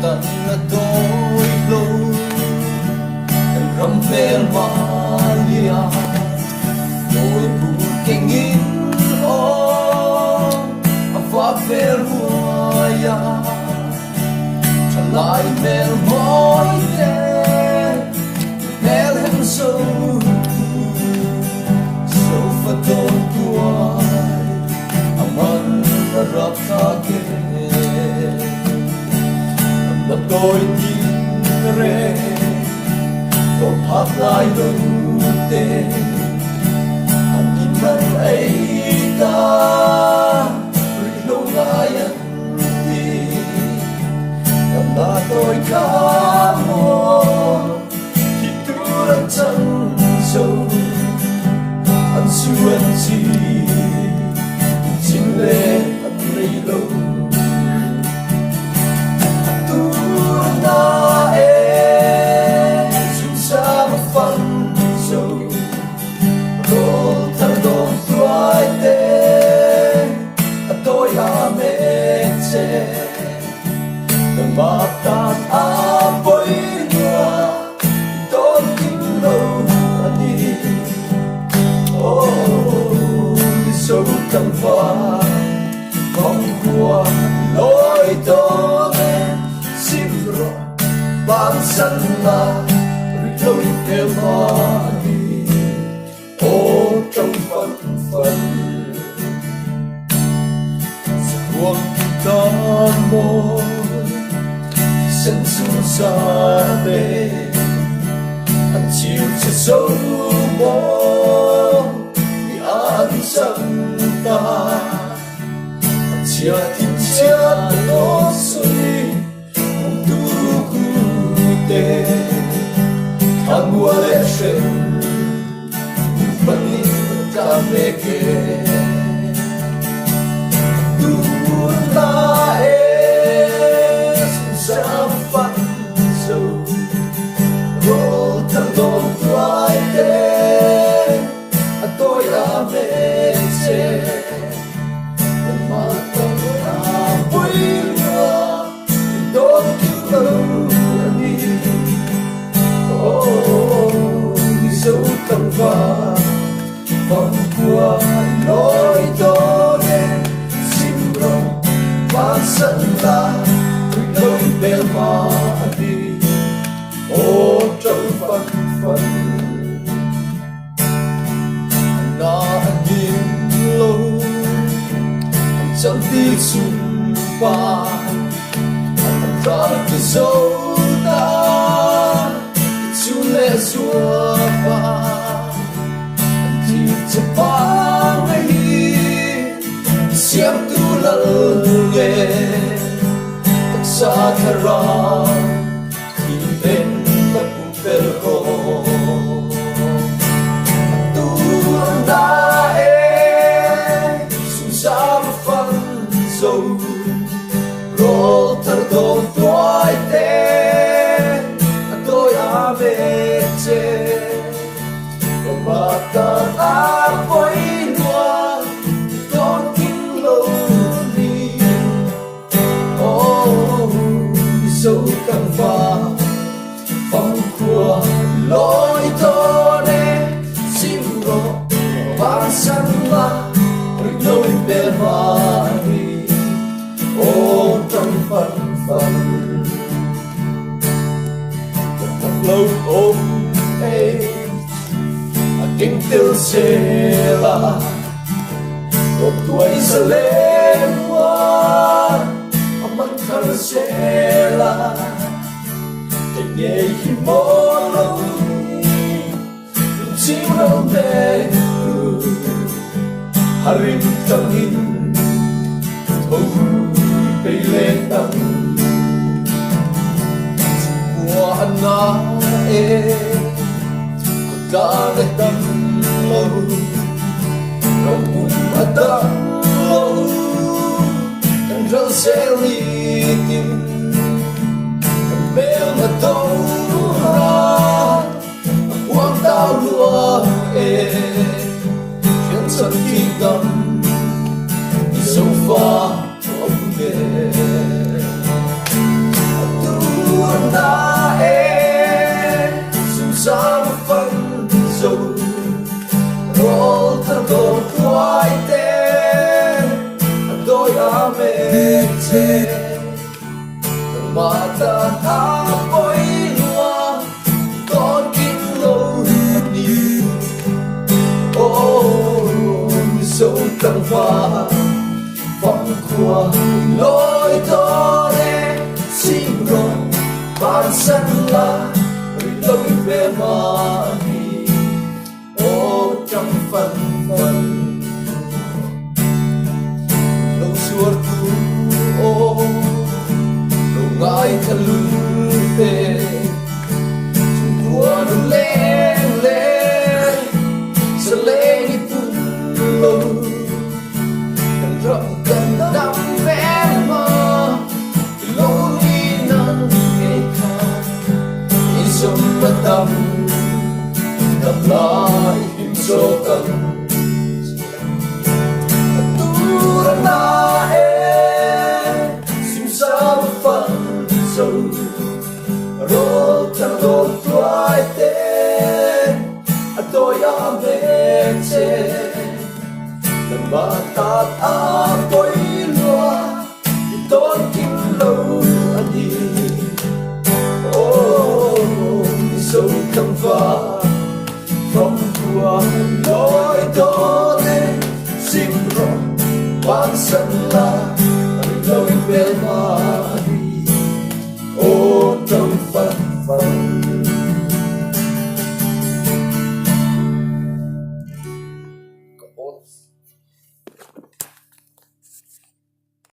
thân là tôi lâu em rắm về Maria tôi buồn kinh nghìn ô và về Ruaya trở lại về mỏi đêm về hem sâu sâu và tôi tuổi aman rap ta kê là tôi tin re tôi phát lại đầu tiên anh nhìn mắt ấy ta lâu ngày anh đi em đã tôi cả một khi tôi chân sâu anh xuyên gì chính lệ anh lấy lâu Batan apoy niya Ito kinaw ani Oh, isog kang pa Kong kuwa Loi tone Sibro Bansan na Ritoy kemani Oh, trong phân phân Sa huwag kita mo Sân xuống xa bê anh chịu cho sâu bó vì anh chẳng ta anh chia thịt chết nó suy không tu cụ tê anh mua lẽ xem vẫn đi cả mê kê tu ta sao phát dấu rồi thằng đồn phải thế tôi đã mê chê mà tôi đã quý nữa đôi khi lâu đi đi dấu cầm vào vòng qua lối tôi đêm xin rộng và sân ta đôi bên mà đi ô trong phân phân đã nhìn lâu anh chẳng tiếc xung quanh anh ra từ sâu ta chú lệ xua qua anh chỉ cho ba ngày xem tu lần nghề sa thara thì bên bất perho tu da su sa phân dầu ro thar do toai te tôi ave che bata a poi noa don king lo dấu căng pha phong khua lối to nè xin rô và săn la lối bề mà đi ô trong phần phần thật lâu ôm ê kính tiêu xe là một tuổi giờ lên hoa man cancela che miei mono ci non è harim tangin thâu cây lên tăng của na e ta để tâm lâu không buồn mà tâm lâu răng sẽ ly tim bên mà tàu ra quang tao lúa khiến sân khi cầm đi sâu pha trong bể tu xe mà ta apoy lúa con kín lâu nhiều ôi sâu tầng hoa vòng qua lối đó để xin rồi ban sân là lối về mà đi ô trong phần phần lâu xưa tu ô lâu ngại thân lưng